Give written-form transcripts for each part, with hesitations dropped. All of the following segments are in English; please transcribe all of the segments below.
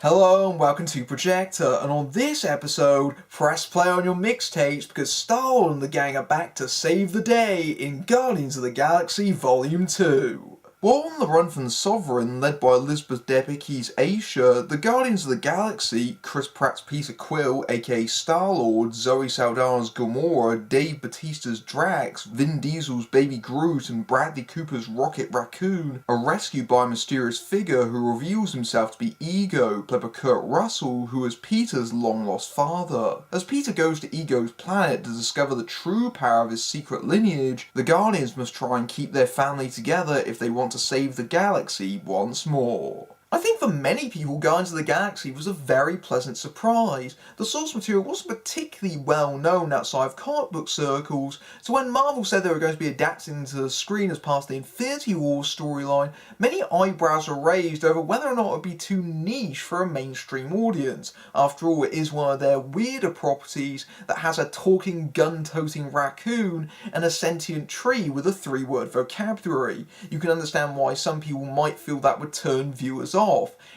Hello and welcome to Projector, and on this episode, press play on your mixtapes because Stallone and the gang are back to save the day in Guardians of the Galaxy Volume 2. While on the run from the Sovereign, led by Elizabeth Debicki's Aisha, the Guardians of the Galaxy, Chris Pratt's Peter Quill, aka Star-Lord, Zoe Saldana's Gamora, Dave Bautista's Drax, Vin Diesel's Baby Groot, and Bradley Cooper's Rocket Raccoon, are rescued by a mysterious figure who reveals himself to be Ego, played by Kurt Russell, who is Peter's long-lost father. As Peter goes to Ego's planet to discover the true power of his secret lineage, the Guardians must try and keep their family together if they want to save the galaxy once more. I think for many people, Guardians of the Galaxy was a very pleasant surprise. The source material wasn't particularly well known outside of comic book circles, so when Marvel said they were going to be adapting to the screen as part of the Infinity War storyline, many eyebrows were raised over whether or not it would be too niche for a mainstream audience. After all, it is one of their weirder properties that has a talking, gun-toting raccoon and a sentient tree with a 3-word vocabulary. You can understand why some people might feel that would turn viewers off.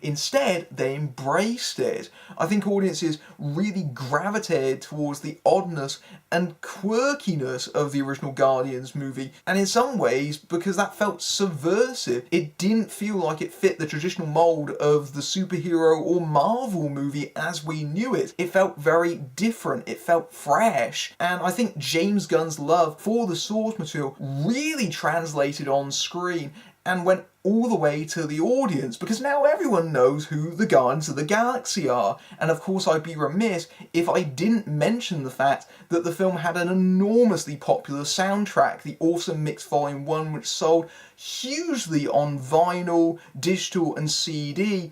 Instead, they embraced it. I think audiences really gravitated towards the oddness and quirkiness of the original Guardians movie, and in some ways, because that felt subversive, it didn't feel like it fit the traditional mold of the superhero or Marvel movie as we knew it. It felt very different, it felt fresh, and I think James Gunn's love for the source material really translated on screen and went all the way to the audience, because now everyone knows who the Guardians of the Galaxy are. And of course I'd be remiss if I didn't mention the fact that the film had an enormously popular soundtrack, the Awesome Mix Volume 1, which sold hugely on vinyl, digital and CD.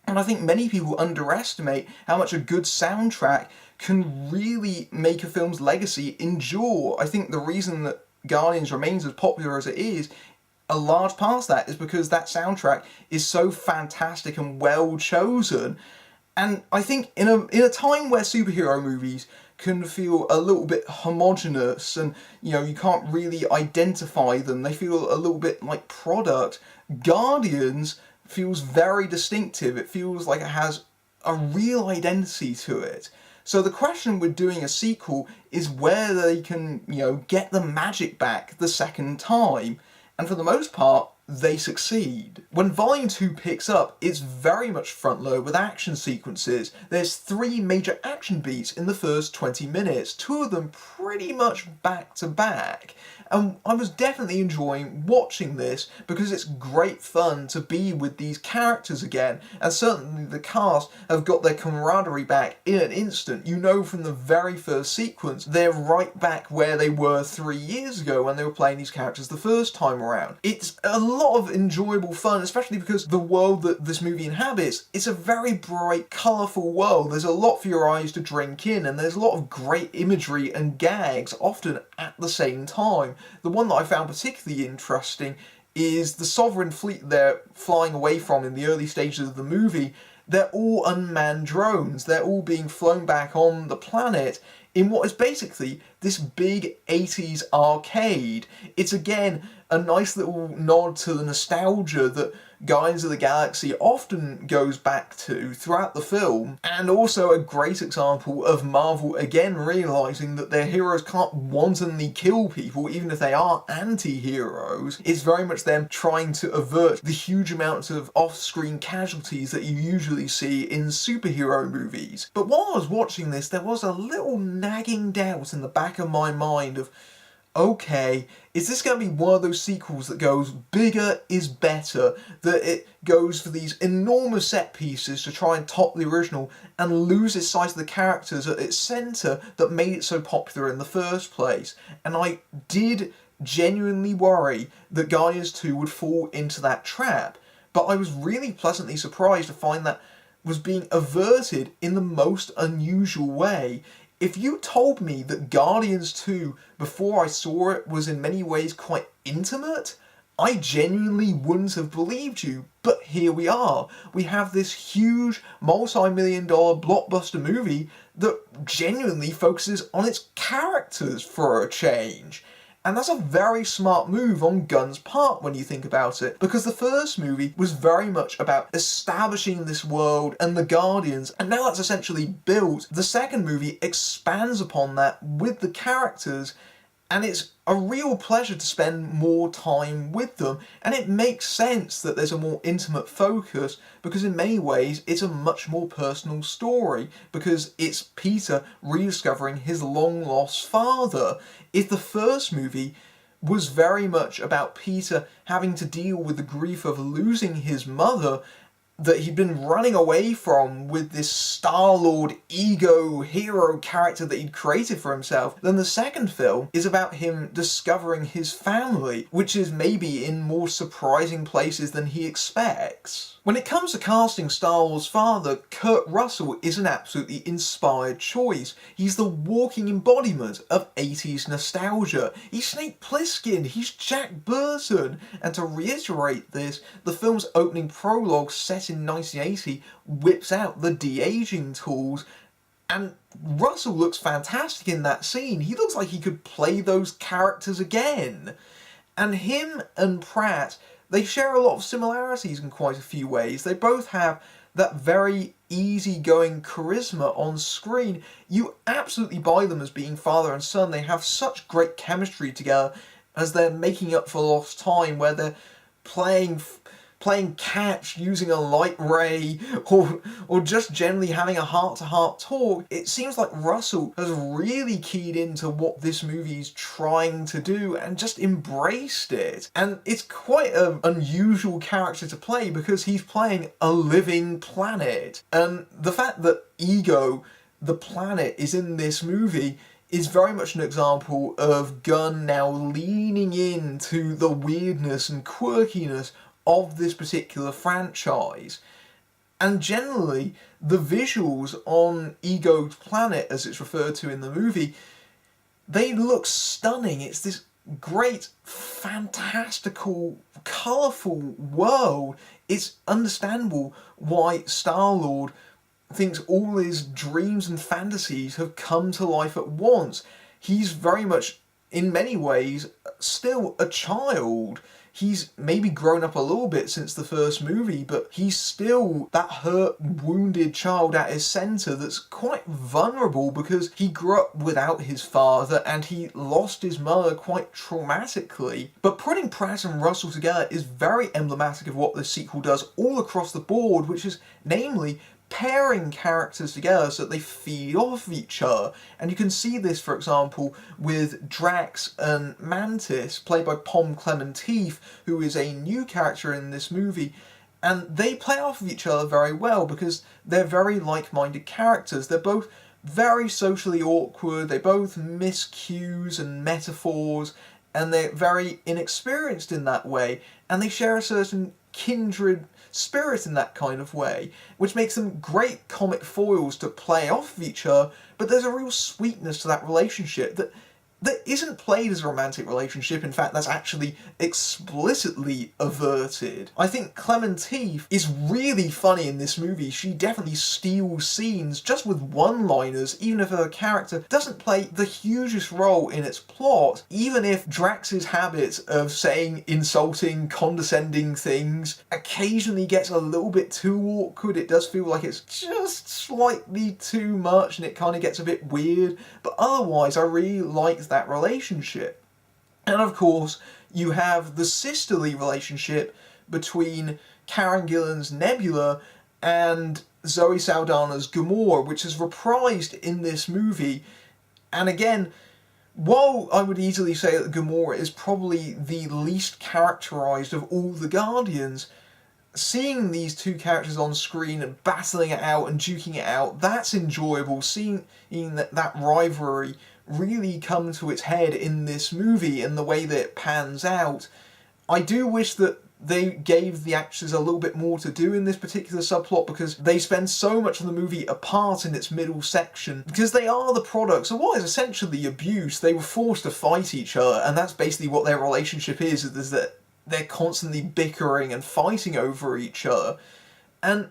And I think many people underestimate how much a good soundtrack can really make a film's legacy endure. I think the reason that Guardians remains as popular as it is, a large part of that is because that soundtrack is so fantastic and well chosen. And I think in a time where superhero movies can feel a little bit homogenous and you can't really identify them, they feel a little bit like product, Guardians feels very distinctive. It feels like it has a real identity to it. So the question with doing a sequel is whether they can, get the magic back the second time. And for the most part, they succeed. When Volume 2 picks up, it's very much front-loaded with action sequences. There's 3 major action beats in the first 20 minutes, 2 of them pretty much back-to-back. And I was definitely enjoying watching this because it's great fun to be with these characters again, and certainly the cast have got their camaraderie back in an instant. You know from the very first sequence, they're right back where they were 3 years ago when they were playing these characters the first time around. It's a lot of enjoyable fun, especially because the world that this movie inhabits, it's a very bright, colourful world. There's a lot for your eyes to drink in, and there's a lot of great imagery and gags, often at the same time. The one that I found particularly interesting is the Sovereign fleet they're flying away from in the early stages of the movie. They're all unmanned drones. They're all being flown back on the planet in what is basically this big 80s arcade. It's again a nice little nod to the nostalgia that Guardians of the Galaxy often goes back to throughout the film, and also a great example of Marvel again realising that their heroes can't wantonly kill people even if they are anti-heroes. It's very much them trying to avert the huge amounts of off-screen casualties that you usually see in superhero movies. But while I was watching this, there was a little nagging doubt in the back of my mind of, okay, is this going to be one of those sequels that goes bigger is better, that it goes for these enormous set pieces to try and top the original and loses sight of the characters at its centre that made it so popular in the first place? And I did genuinely worry that Guardians 2 would fall into that trap, but I was really pleasantly surprised to find that was being averted in the most unusual way. If you told me that Guardians 2, before I saw it, was in many ways quite intimate, I genuinely wouldn't have believed you. But here we are. We have this huge, multi-million-dollar blockbuster movie that genuinely focuses on its characters for a change. And that's a very smart move on Gunn's part when you think about it, because the first movie was very much about establishing this world and the Guardians, and now that's essentially built. The second movie expands upon that with the characters, and it's a real pleasure to spend more time with them, and it makes sense that there's a more intimate focus, because in many ways it's a much more personal story, because it's Peter rediscovering his long-lost father. If the first movie was very much about Peter having to deal with the grief of losing his mother that he'd been running away from with this Star-Lord ego hero character that he'd created for himself, then the second film is about him discovering his family, which is maybe in more surprising places than he expects. When it comes to casting Star-Lord's father, Kurt Russell is an absolutely inspired choice. He's the walking embodiment of 80s nostalgia. He's Snake Plissken, he's Jack Burton, and to reiterate this, the film's opening prologue set in 1980 whips out the de-aging tools, and Russell looks fantastic in that scene. He looks like he could play those characters again. And him and Pratt, they share a lot of similarities in quite a few ways. They both have that very easygoing charisma on screen. You absolutely buy them as being father and son. They have such great chemistry together as they're making up for lost time, where they're playing catch using a light ray, or just generally having a heart-to-heart talk. It seems like Russell has really keyed into what this movie's trying to do and just embraced it. And it's quite an unusual character to play, because he's playing a living planet. And the fact that Ego, the planet, is in this movie is very much an example of Gunn now leaning into the weirdness and quirkiness of this particular franchise. And generally, the visuals on Ego's planet, as it's referred to in the movie, they look stunning. It's this great, fantastical, colourful world. It's understandable why Star-Lord thinks all his dreams and fantasies have come to life at once. He's very much, in many ways, still a child. He's maybe grown up a little bit since the first movie, but he's still that hurt, wounded child at his centre that's quite vulnerable, because he grew up without his father and he lost his mother quite traumatically. But putting Pratt and Russell together is very emblematic of what the sequel does all across the board, which is namely pairing characters together so that they feed off each other. And you can see this, for example, with Drax and Mantis, played by Pom Clementif, who is a new character in this movie. And they play off of each other very well, because they're very like-minded characters. They're both very socially awkward, they both miss cues and metaphors, and they're very inexperienced in that way, and they share a certain kindred spirit in that kind of way, which makes them great comic foils to play off of each other. But there's a real sweetness to that relationship that isn't played as a romantic relationship. In fact, that's actually explicitly averted. I think Clementif is really funny in this movie. She definitely steals scenes just with one-liners, even if her character doesn't play the hugest role in its plot. Even if Drax's habit of saying insulting, condescending things occasionally gets a little bit too awkward, it does feel like it's just slightly too much and it kind of gets a bit weird. But otherwise, I really like that relationship. And of course, you have the sisterly relationship between Karen Gillan's Nebula and Zoe Saldana's Gamora, which is reprised in this movie. And again, while I would easily say that Gamora is probably the least characterised of all the Guardians, seeing these two characters on screen and battling it out and duking it out, that's enjoyable. Seeing that rivalry really come to its head in this movie and the way that it pans out. I do wish that they gave the actors a little bit more to do in this particular subplot, because they spend so much of the movie apart in its middle section, because they are the products of what is essentially abuse. They were forced to fight each other, and that's basically what their relationship is that they're constantly bickering and fighting over each other. And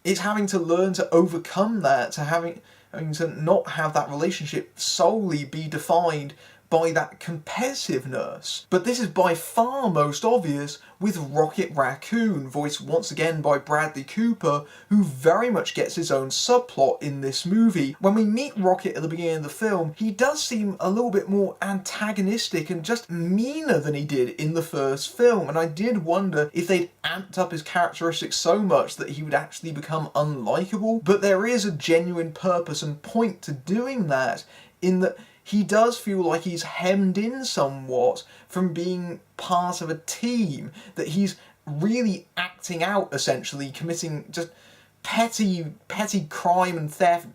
it's having to learn to overcome that, having to not have that relationship solely be defined by that competitiveness. But this is by far most obvious with Rocket Raccoon, voiced once again by Bradley Cooper, who very much gets his own subplot in this movie. When we meet Rocket at the beginning of the film, he does seem a little bit more antagonistic and just meaner than he did in the first film, and I did wonder if they'd amped up his characteristics so much that he would actually become unlikable. But there is a genuine purpose and point to doing that, in that he does feel like he's hemmed in somewhat from being part of a team, that he's really acting out, essentially, committing just petty crime and theft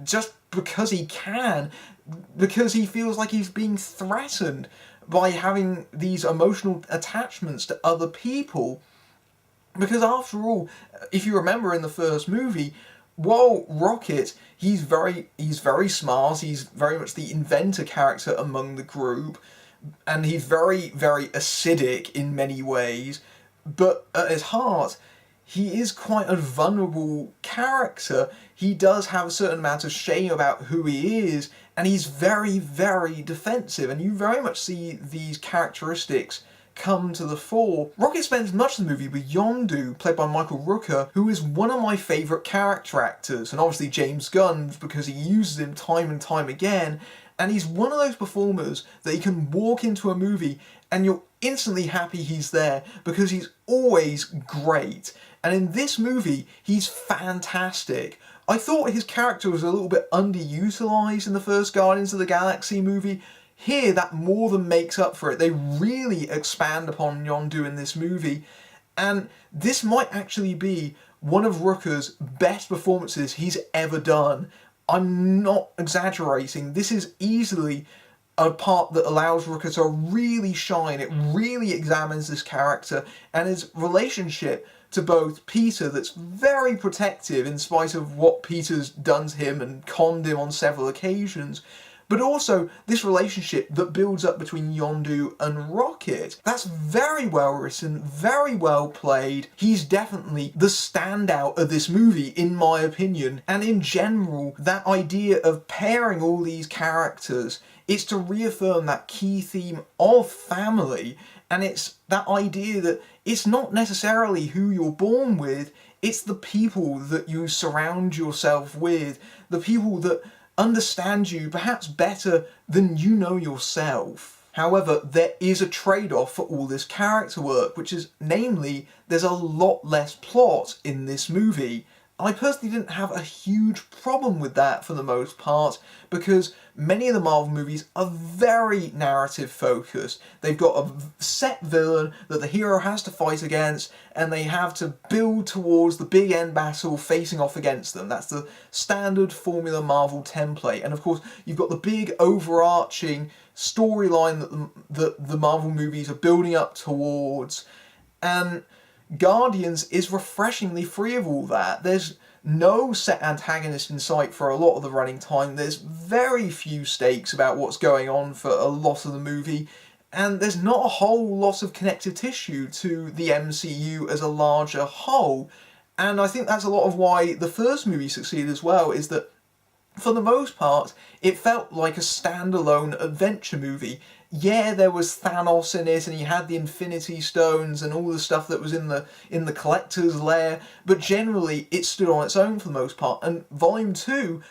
just because he can, because he feels like he's being threatened by having these emotional attachments to other people. Because after all, if you remember in the first movie, while Rocket, he's very smart, he's very much the inventor character among the group, and he's very acidic in many ways, but at his heart, he is quite a vulnerable character. He does have a certain amount of shame about who he is, and he's very defensive, and you very much see these characteristics come to the fore. Rocket spends much of the movie with Yondu, played by Michael Rooker, who is one of my favourite character actors, and obviously James Gunn, because he uses him time and time again, and he's one of those performers that he can walk into a movie and you're instantly happy he's there, because he's always great. And in this movie, he's fantastic. I thought his character was a little bit underutilised in the first Guardians of the Galaxy movie. Here, that more than makes up for it. They really expand upon Yondu in this movie, and this might actually be one of Rooker's best performances he's ever done. I'm not exaggerating. This is easily a part that allows Rooker to really shine. It really examines this character and his relationship to both Peter, that's very protective in spite of what Peter's done to him and conned him on several occasions, but also this relationship that builds up between Yondu and Rocket. That's very well written, very well played. He's definitely the standout of this movie, in my opinion. And in general, that idea of pairing all these characters, it's to reaffirm that key theme of family, and it's that idea that it's not necessarily who you're born with, it's the people that you surround yourself with, the people that understand you perhaps better than you know yourself. However, there is a trade-off for all this character work, which is, namely, there's a lot less plot in this movie. I personally didn't have a huge problem with that for the most part, because many of the Marvel movies are very narrative focused. They've got a set villain that the hero has to fight against, and they have to build towards the big end battle facing off against them. That's the standard formula Marvel template. And of course, you've got the big overarching storyline that the Marvel movies are building up towards. And Guardians is refreshingly free of all that. There's no set antagonist in sight for a lot of the running time. There's very few stakes about what's going on for a lot of the movie, and there's not a whole lot of connective tissue to the MCU as a larger whole. And I think that's a lot of why the first movie succeeded as well, is that for the most part, it felt like a standalone adventure movie. Yeah, there was Thanos in it, and you had the Infinity Stones and all the stuff that was in the Collector's Lair, but generally it stood on its own for the most part. And Volume 2,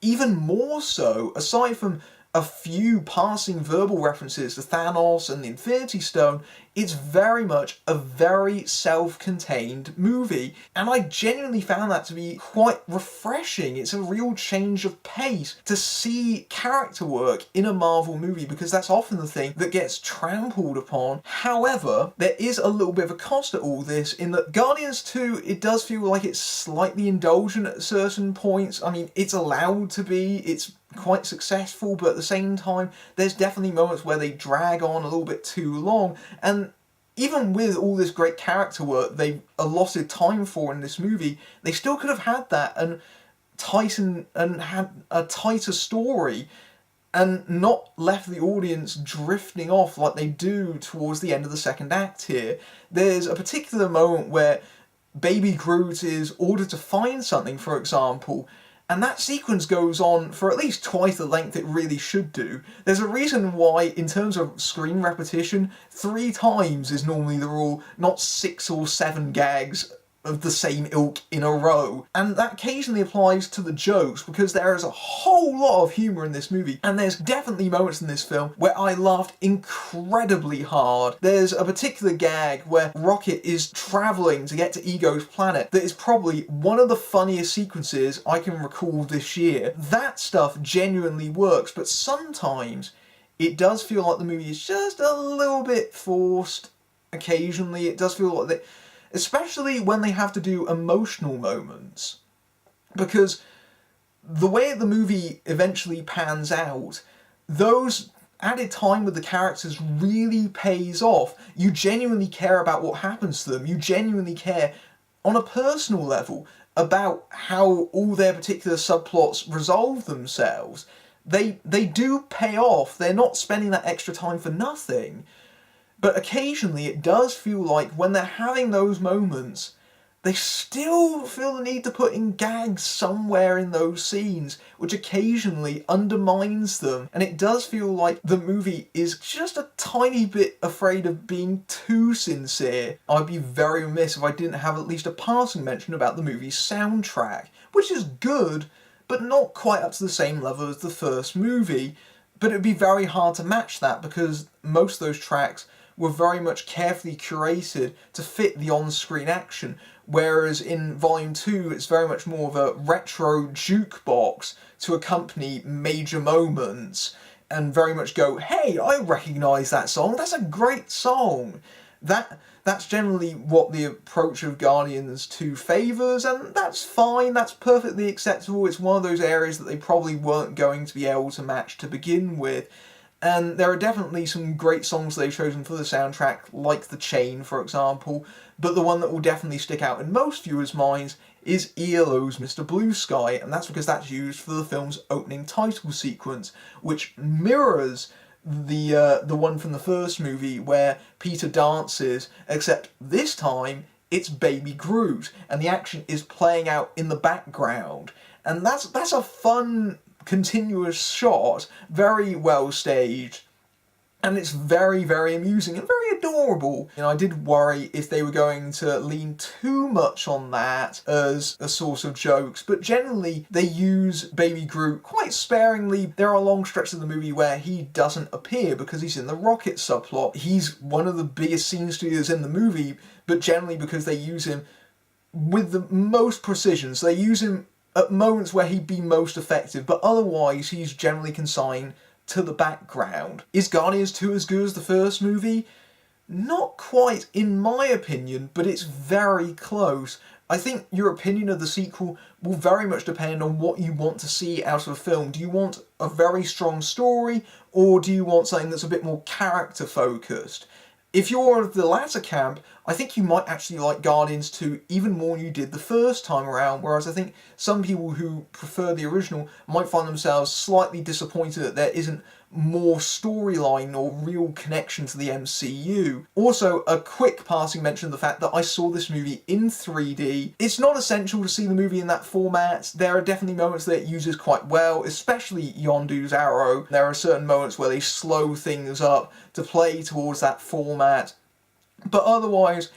even more so, aside from a few passing verbal references to Thanos and the Infinity Stone, it's very much a very self-contained movie, and I genuinely found that to be quite refreshing. It's a real change of pace to see character work in a Marvel movie, because that's often the thing that gets trampled upon. However, there is a little bit of a cost at all this, in that Guardians 2, it does feel like it's slightly indulgent at certain points. I mean, it's allowed to be, it's quite successful, but at the same time, there's definitely moments where they drag on a little bit too long, and even with all this great character work they've allotted time for in this movie, they still could have had that and had a tighter story and not left the audience drifting off like they do towards the end of the second act here. There's a particular moment where Baby Groot is ordered to find something, for example, And that sequence goes on for at least twice the length it really should do. There's a reason why, in terms of screen repetition, 3 times is normally the rule, not 6 or 7 gags of the same ilk in a row. And that occasionally applies to the jokes, because there is a whole lot of humour in this movie, and there's definitely moments in this film where I laughed incredibly hard. There's a particular gag where Rocket is travelling to get to Ego's planet that is probably one of the funniest sequences I can recall this year. That stuff genuinely works, but sometimes it does feel like the movie is just a little bit forced. Occasionally it does feel like that, especially when they have to do emotional moments, because the way the movie eventually pans out, those added time with the characters really pays off. You genuinely care about what happens to them. You genuinely care on a personal level about how all their particular subplots resolve themselves. They do pay off. They're not spending that extra time for nothing. But occasionally it does feel like when they're having those moments, they still feel the need to put in gags somewhere in those scenes, which occasionally undermines them. And it does feel like the movie is just a tiny bit afraid of being too sincere. I'd be very remiss if I didn't have at least a passing mention about the movie's soundtrack, which is good, but not quite up to the same level as the first movie. But it'd be very hard to match that, because most of those tracks were very much carefully curated to fit the on-screen action, whereas in Volume 2 it's very much more of a retro jukebox to accompany major moments, and very much go, hey, I recognise that song, that's a great song. That's generally what the approach of Guardians 2 favours, and that's fine, that's perfectly acceptable. It's one of those areas that they probably weren't going to be able to match to begin with. And there are definitely some great songs they've chosen for the soundtrack, like The Chain, for example, but the one that will definitely stick out in most viewers' minds is ELO's Mr. Blue Sky, and that's because that's used for the film's opening title sequence, which mirrors the one from the first movie where Peter dances, except this time it's Baby Groot, and the action is playing out in the background. And that's a fun continuous shot, very well staged, and it's very, very amusing and very adorable. I did worry if they were going to lean too much on that as a source of jokes, but generally they use Baby Groot quite sparingly. There are long stretches of the movie where he doesn't appear because he's in the Rocket subplot. He's one of the biggest scene stealers in the movie, but generally because they use him with the most precision. So they use him at moments where he'd be most effective, but otherwise he's generally consigned to the background. Is Guardians 2 as good as the first movie? Not quite, in my opinion, but it's very close. I think your opinion of the sequel will very much depend on what you want to see out of a film. Do you want a very strong story, or do you want something that's a bit more character-focused? If you're of the latter camp, I think you might actually like Guardians 2 even more than you did the first time around, whereas I think some people who prefer the original might find themselves slightly disappointed that there isn't more storyline or real connection to the MCU. Also, a quick passing mention of the fact that I saw this movie in 3D. It's not essential to see the movie in that format. There are definitely moments that it uses quite well, especially Yondu's arrow. There are certain moments where they slow things up to play towards that format. But otherwise,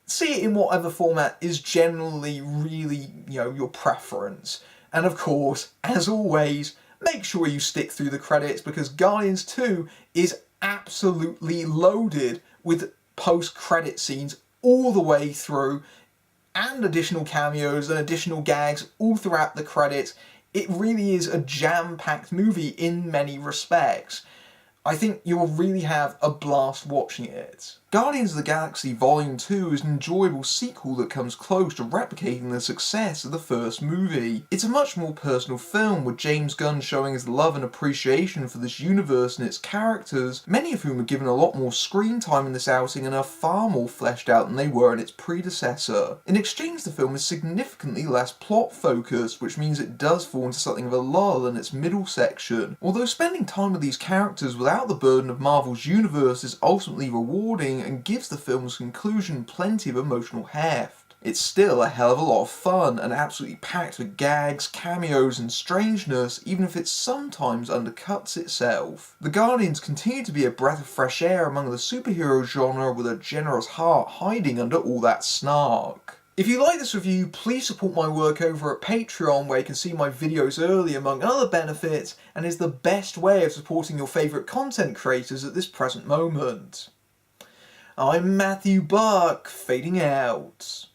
see it in whatever format is generally really, your preference. And of course, as always, make sure you stick through the credits, because Guardians 2 is absolutely loaded with post-credit scenes all the way through, and additional cameos and additional gags all throughout the credits. It really is a jam-packed movie in many respects. I think you'll really have a blast watching it. Guardians of the Galaxy Volume 2 is an enjoyable sequel that comes close to replicating the success of the first movie. It's a much more personal film, with James Gunn showing his love and appreciation for this universe and its characters, many of whom are given a lot more screen time in this outing and are far more fleshed out than they were in its predecessor. In exchange, the film is significantly less plot-focused, which means it does fall into something of a lull in its middle section. Although spending time with these characters without the burden of Marvel's universe is ultimately rewarding and gives the film's conclusion plenty of emotional heft. It's still a hell of a lot of fun and absolutely packed with gags, cameos and strangeness, even if it sometimes undercuts itself. The Guardians continue to be a breath of fresh air among the superhero genre with a generous heart hiding under all that snark. If you like this review, please support my work over at Patreon, where you can see my videos early among other benefits, and is the best way of supporting your favourite content creators at this present moment. I'm Matthew Buck, fading out.